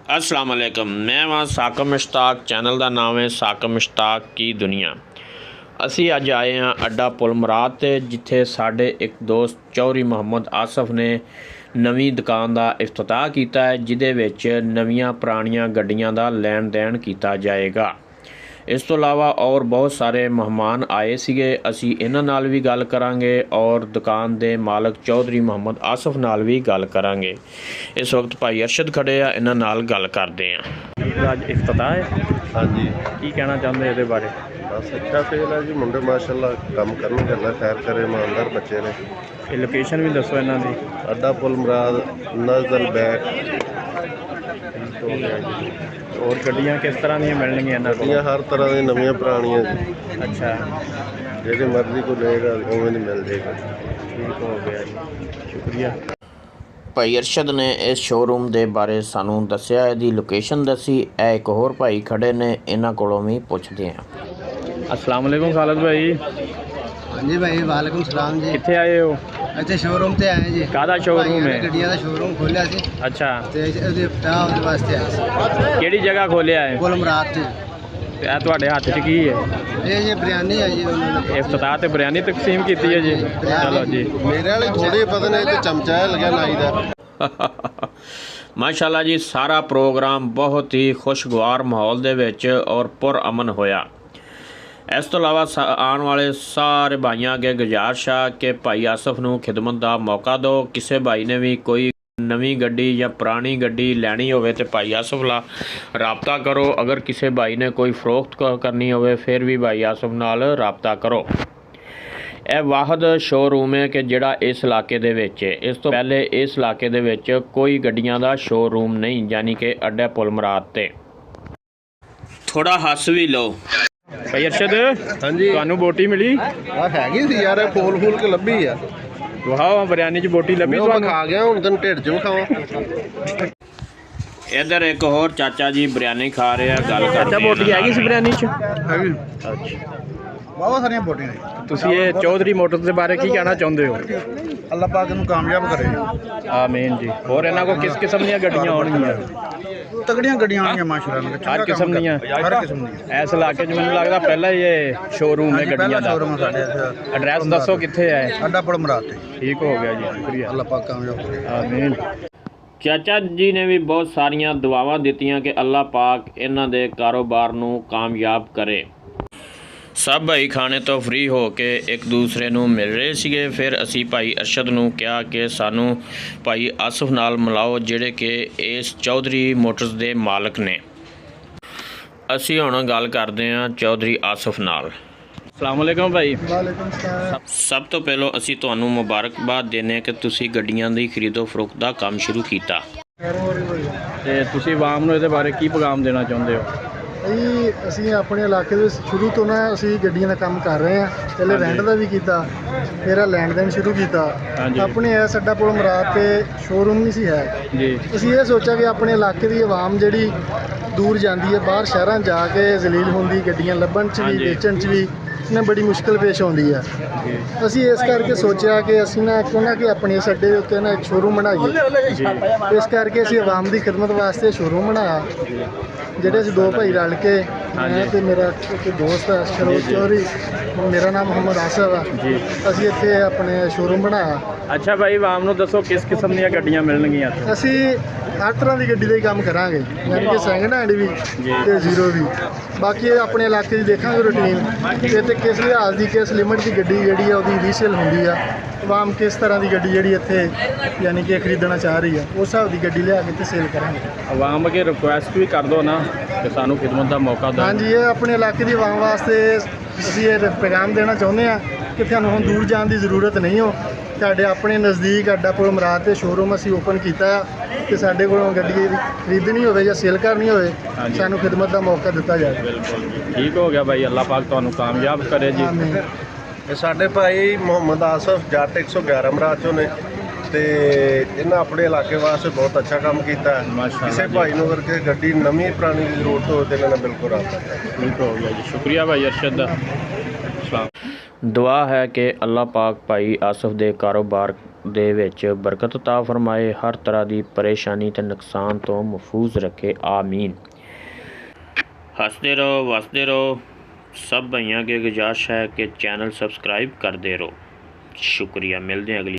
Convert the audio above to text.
अस्सलाम वालेकुम। मैं वहाँ साकम मुश्ताक, चैनल का नाम है साकम मुश्ताक की दुनिया। असी अज आए हाँ अड्डा पुल मुराद ते, जिथे साढ़े एक दोस्त चौधरी मुहम्मद आसफ ने नवीं दुकान का इफ्तिताह किया है, जिदे विच नवीं पुरानियां गड्डियां का लैन देन किया जाएगा। इस तो इलावा और बहुत सारे मेहमान आए सीगे। असी इन्हां नाल भी गल करांगे और दुकान के मालक चौधरी मुहम्मद आसफ नाल भी गल करांगे। इस वक्त भाई अरशद खड़े आ, इन्हां नाल गल करते हैं। अज इफ्तिताह है, हाँ जी, की कहना चाहते ये बारे? बस अच्छा फेल है जी। मुंडे माशाल्लाह काम करने करना खैर करे, ईमानदार बच्चे ने। ये लोकेशन भी दसो इन्हां दी। अड्डा पुल मुराद नजल बैक। और गड्डियां किस तरह दी मिलणगियां इन्हां कोल? गड्डियां हर तरह की नवीं पुरानियां जी, अच्छा, जेडी मर्जी को लेगा उवें दी मिल जाएगा। ठीक हो गया जी, शुक्रिया। भाई अरशद ने इस शोरूम के बारे सानू दस्या, इहदी लोकेशन दसी। एक होर भाई खड़े ने, इन्हां कोलों भी पुछदे हैं। अस्सलाम वालेकुम खालिद भाई। हाँ जी भाई, वालेकुम सलाम जी। कित्थे आए हो? अच्छा, शोरूम ते आए जी। काहदा शोरूम है? गड्डियां दा शोरूम खोलिया सी अच्छा, ते ਉਹਦੇ ਉਹਦੇ ਵਾਸਤੇ ਆਏ ਸੀ। ਕਿਹੜੀ ਜਗ੍ਹਾ ਖੋਲਿਆ ਹੈ? ਪੁਲ ਮੁਰਾਦ ਤੇ। ਤੇ ਇਹ ਤੁਹਾਡੇ ਹੱਥ 'ਚ ਕੀ ਹੈ? ਇਹ ਜੀ ਬਿਰਿਆਨੀ ਹੈ ਜੀ, ਉਹਨਾਂ ਨੇ ਇਫਤਤਾਹ ਤੇ ਬਿਰਿਆਨੀ ਤਕਸੀਮ ਕੀਤੀ ਹੈ ਜੀ। ਚਲੋ ਜੀ, मेरे वाले थोड़े पता नहीं तो चमचा है लगा नाई दा। माशाल्लाह जी, सारा प्रोग्राम बहुत ही खुशगवार माहौल दे विच और पुरअमन होया। इस तो इलावा आने वाले सारे भाइयों अगे गुजारिश है कि भाई आसफ नूं खिदमत का मौका दो। किसी भाई ने भी कोई नवीं गड्डी या पुरानी गड्डी लैनी होवे ते भाई आसफ नाल राबता करो। अगर किसी भाई ने कोई फरोख्त करनी होवे फिर भी भाई आसफ नाल राबता करो। यह वाहद शोरूम है कि जिहड़ा इस इलाके दे विच है। इस तो पहले इस इलाके दे विच कोई गड्डियां दा शोरूम नहीं, यानी कि अड्डा पुल मुराद ते। थोड़ा हस भी लो भाई अरशद। हाँ जी, तुहानू बोटी मिली? आ हैगी सी यार, फूल फूल के लब्भी है। वाह, बिरयानी च बोटी लभी मैं तुहानू? खा गया हूं, तेन ढिड च खावा। इधर एक होर चाचा जी बिरयानी खा रहे हैं, गल करते हैं। बोटी हैगी सी बिरयानी च? अच्छा, ਬਹੁਤ ਸਾਰੀਆਂ ਬੋਟੀਆਂ ਨੇ। ਤੁਸੀਂ ਇਹ ਚੌਧਰੀ ਮੋਟਰਸ ਦੇ ਬਾਰੇ ਕੀ ਕਹਿਣਾ ਚਾਹੁੰਦੇ ਹੋ? ਅੱਲਾਹ ਪਾਕ ਨੂੰ ਕਾਮਯਾਬ ਕਰੇ। ਆਮੀਨ ਜੀ। ਹੋਰ ਇਹਨਾਂ ਕੋਲ ਕਿਸ ਕਿਸਮ ਦੀਆਂ ਗੱਡੀਆਂ ਆਉਣਗੀਆਂ? ਤਗੜੀਆਂ ਗੱਡੀਆਂ ਆਉਣਗੀਆਂ ਮਾਸ਼ਾਅੱਲਾ। ਹਰ ਕਿਸਮ ਦੀਆਂ? ਹਰ ਕਿਸਮ ਦੀਆਂ। ਇਸ ਇਲਾਕੇ 'ਚ ਮੈਨੂੰ ਲੱਗਦਾ ਪਹਿਲਾਂ ਹੀ ਇਹ ਸ਼ੋਰੂਮ ਹੈ ਗੱਡੀਆਂ ਦਾ। ਸ਼ੋਰੂਮ ਸਾਡੇ ਇੱਥੇ। ਐਡਰੈਸ ਦੱਸੋ ਕਿੱਥੇ ਹੈ? ਅੱਡਾ ਪੁਲ ਮੁਰਾਦ ਤੇ। ਠੀਕ ਹੋ ਗਿਆ ਜੀ, ਸ਼ੁਕਰੀਆ। ਅੱਲਾਹ ਪਾਕ ਕਾਮਯਾਬ ਕਰੇ। ਆਮੀਨ। ਚਾਚਾ ਜੀ ਨੇ ਵੀ ਬਹੁਤ ਸਾਰੀਆਂ ਦੁਆਵਾਂ ਦਿੱਤੀਆਂ ਕਿ ਅੱਲਾਹ ਪਾਕ ਇਹਨਾਂ ਦੇ ਕਾਰੋਬਾਰ ਨੂੰ ਕਾਮਯਾਬ ਕਰੇ। सब भाई खाने तो फ्री हो के एक दूसरे नूं मिल रहे सीगे। फिर असी भाई अरशद नूं कहा कि सानू भाई आसफ नाल मिलाओ, जिहड़े कि इस चौधरी मोटर्स दे मालक ने। असी हुण गल करदे हां चौधरी आसफ नाल। अस्सलाम वालेकुम भाई। ਵਾਲੇਕੁਮ ਸਲਾਮ। सब तो पहलों असी तुहानू मुबारकबाद देने कि तुसी गड्डियां दी खरीदो फरोख्त दा काम शुरू कीता। ते तुसी आवाम नूं इहदे बारे की पैगाम देना चाहुंदे हो? ਜੀ ਅਸੀਂ ਆਪਣੇ ਇਲਾਕੇ ਦੇ ਸ਼ੁਰੂ ਤੋਂ ਨਾ ਅਸੀਂ ਗੱਡੀਆਂ ਦਾ ਕੰਮ ਕਰ ਰਹੇ ਹਾਂ। ਪਹਿਲੇ ਰੈਂਟ ਦਾ ਵੀ ਕੀਤਾ, ਫਿਰ ਲੈਂਡ ਦੇਣ ਸ਼ੁਰੂ ਕੀਤਾ। ਹਾਂਜੀ। ਆਪਣੇ ਇਸ ਅੱਡਾ ਪੁਲ ਮੁਰਾਦ ਤੇ ਸ਼ੋਰੂਮ ਨਹੀਂ ਸੀ ਹੈ जी ਅਸੀਂ ਇਹ ਸੋਚਿਆ ਕਿ ਆਪਣੇ ਇਲਾਕੇ ਦੀ ਆਵਾਮ ਜਿਹੜੀ ਦੂਰ ਜਾਂਦੀ ਹੈ, ਬਾਹਰ ਸ਼ਹਿਰਾਂ 'ਚ ਜਾ ਕੇ ਜ਼ਲੀਲ ਹੁੰਦੀ, ਗੱਡੀਆਂ ਲੱਭਣ 'ਚ ਵੀ ਹਾਂਜੀ। ਵੇਚਣ 'ਚ ਵੀ ਨੇ ਬੜੀ ਮੁਸ਼ਕਲ ਪੇਸ਼ ਆਉਂਦੀ ਹੈ। जी ਅਸੀਂ ਇਸ ਕਰਕੇ ਸੋਚਿਆ ਕਿ ਅਸੀਂ ਨਾ ਕਿਉਂ ਨਾ ਕਿ ਆਪਣੇ ਇਸ ਅੱਡੇ ਦੇ ਉੱਤੇ ਨਾ ਇੱਕ ਸ਼ੋਰੂਮ ਬਣਾਈਏ। जी ਇਸ ਕਰਕੇ ਅਸੀਂ ਆਵਾਮ ਦੀ ਖਿਦਮਤ ਵਾਸਤੇ ਸ਼ੋਰੂਮ ਬਣਾਇਆ। ਜਿਹੜੇ ਅਸੀਂ ਦੋ ਭਾਈ ਰਲ ਕੇ, ਮੈਂ ਤੇ ਮੇਰਾ ਇੱਕ ਦੋਸਤ ਹੈ ਸ਼ਰੋਜ ਚੌਧਰੀ, ਮੇਰਾ ਨਾਮ ਮੁਹੰਮਦ ਆਸਫ ਆ, जी ਅਸੀਂ ਇੱਥੇ ਆਪਣੇ ਸ਼ੋਰੂਮ ਬਣਾਇਆ। अच्छा भाई, आवाम नूं दसो किस किस्म ਦੀਆਂ ਗੱਡੀਆਂ ਮਿਲਣਗੀਆਂ ਇੱਥੇ? ਅਸੀਂ ਹਰ ਤਰ੍ਹਾਂ ਦੀ ਗੱਡੀ ਦਾ ਹੀ ਕੰਮ ਕਰਾਂਗੇ, ਯਾਨੀ ਕਿ ਸੈਕਿੰਡ ਹੈਂਡ ਵੀ ਤੇ ਜ਼ੀਰੋ ਵੀ। ਬਾਕੀ ਇਹ ਆਪਣੇ ਇਲਾਕੇ ਦੀ ਦੇਖਾਂਗੇ ਰੂਟੀਨ ਤੇ ਕਿਸ ਲਿਹਾਜ਼ ਦੀ, ਕਿਸ ਲਿਮਟ ਦੀ ਗੱਡੀ ਜਿਹੜੀ ਆ ਉਹਦੀ ਰੀਸੇਲ ਹੁੰਦੀ ਆ। ਆਵਾਮ ਕਿਸ ਤਰ੍ਹਾਂ ਦੀ ਗੱਡੀ ਜਿਹੜੀ ਇੱਥੇ ਯਾਨੀ ਕਿ ਖਰੀਦਣਾ ਚਾਹ ਰਹੀ ਆ, ਉਸ ਹਿਸਾਬ ਦੀ ਗੱਡੀ ਲਿਆ ਕੇ ਤੇ ਸੇਲ ਕਰਾਂਗੇ। ਆਵਾਮ ਅੱਗੇ ਰਿਕੁਐਸਟ ਵੀ ਕਰ ਦਿਓ ਨਾ ਕਿ ਸਾਨੂੰ ਖਿਦਮਤ ਦਾ ਮੌਕਾ ਦਿਓ। ਹਾਂਜੀ, ਇਹ ਆਪਣੇ ਇਲਾਕੇ ਦੀ ਆਵਾਮ ਵਾਸਤੇ ਅਸੀਂ ਇਹ ਪੈਗਾਮ ਦੇਣਾ ਚਾਹੁੰਦੇ ਹਾਂ ਕਿ ਤੁਹਾਨੂੰ ਹੁਣ ਦੂਰ ਜਾਣ ਦੀ ਜ਼ਰੂਰਤ ਨਹੀਂ ਹੋ। ਸਾਡੇ ਆਪਣੇ ਨਜ਼ਦੀਕ ਅੱਡਾ ਪੁਲ ਮੁਰਾਦ ਤੇ ਸ਼ੋਰੂਮ ਅਸੀਂ ਓਪਨ ਕੀਤਾ ਕਿ ਸਾਡੇ ਕੋਲੋਂ ਗੱਡੀ ਖਰੀਦਣੀ ਹੋਵੇ ਜਾਂ ਸੇਲ ਕਰਨੀ ਹੋਵੇ, ਹਾਂਜੀ। ਸਾਨੂੰ ਖਿਦਮਤ ਦਾ ਮੌਕਾ ਦਿੱਤਾ ਜਾਵੇ। ਬਿਲਕੁਲ ਜੀ, ਠੀਕ ਹੋ ਗਿਆ ਭਾਈ। ਅੱਲਾਹ ਪਾਕ ਤੁਹਾਨੂੰ ਕਾਮਯਾਬ ਕਰੇ ਜੀ। ਆਮੀਨ। ਇਹ ਸਾਡੇ ਭਾਈ ਮੁਹੰਮਦ ਆਸਫ ਜੱਟ 111 ਮਰਾਦ ਚੋਂ ਨੇ ਤੇ ਇਹਨਾਂ ਆਪਣੇ ਇਲਾਕੇ ਵਾਸਤੇ ਬਹੁਤ ਅੱਛਾ ਕੰਮ ਕੀਤਾ ਹੈ। ਮਾਸ਼ਾਅੱਲਾ ਕਿਸੇ ਜੀ। ਭਾਈ ਨੂੰ ਅਗਰ ਕਿਸੇ ਗੱਡੀ ਨਵੀਂ ਪੁਰਾਣੀ ਦੀ ਜ਼ਰੂਰਤ ਹੋਵੇ ਤੇ ਇਹਨਾਂ ਨਾਲ ਬਿਲਕੁਲ ਰਾਬਤਾ ਕਰੇ। ठीक हो गया जी, शुक्रिया भाई अरशद दा। दुआ है कि अल्लाह पाक भाई आसफ दे कारोबार ਦੇ ਵਿੱਚ ਬਰਕਤ ਅਤਾ ਫਰਮਾਏ, ਹਰ ਤਰ੍ਹਾਂ ਦੀ ਪਰੇਸ਼ਾਨੀ ਤੇ ਨੁਕਸਾਨ ਤੋਂ ਮਹਿਫੂਜ਼ ਰੱਖੇ। ਆਮੀਨ। हंसते रहो, वसते रहो। सब भैया के गुजारिश है कि चैनल सब्सक्राइब करते रहो। शुक्रिया। मिलते हैं अगली